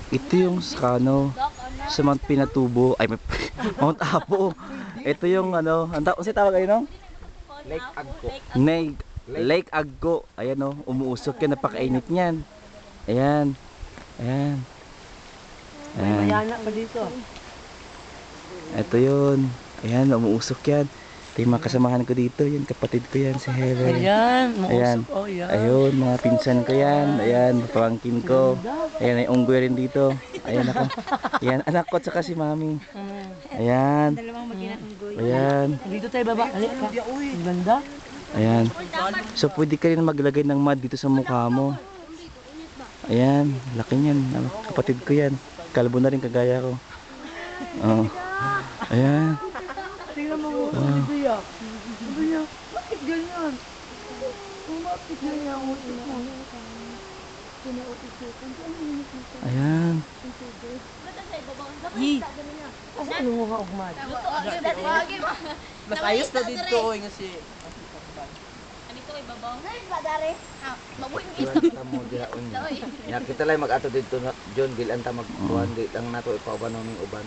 Ito yung ano, sa Mount Pinatubo. Ay, Mount Apo. Ito yung ano, kasi tawag kayo no? Lake Agco. Lake Agco. Ayan o, umuusok yan. Napakainit niyan. Ayan. Ayan. May mayana pa dito. Ito yun. Ayan, umuusok yan. Ito yung mga kasamahan ko dito. Yan, kapatid ko yan, si Helen. Ayan, Ayan. mausok. Oh, yan. Ayun, mga pinsan ko yan. Ayan, pamangkin ko. Ayan, may unggoy rin dito. Ayan ako. Ayan, anak ko at saka si mami. Ayan. Dalawang mag-inang unggoy. Ayan. Dito tayo baba. Halika. Ang ganda. Ayan. So, pwede ka rin maglagay ng mud dito sa mukha mo. Ayan, laki niyan. Kapatid ko yan. Kalbo na rin kagaya ko. Oh. Ayan. Tingnan mo. Dito yan. Sabi niya, bakit ganyan? Bakit ganyan? Ayan. Asa ano mo nga ugmad? Mas ayos na dito oy nga si Dito kay babaw. Padare. Mabuhin kita mo diha unya. Ya kita lay mag-ato dito na John Gil anta magkuan di lang nato ipauban ning uban.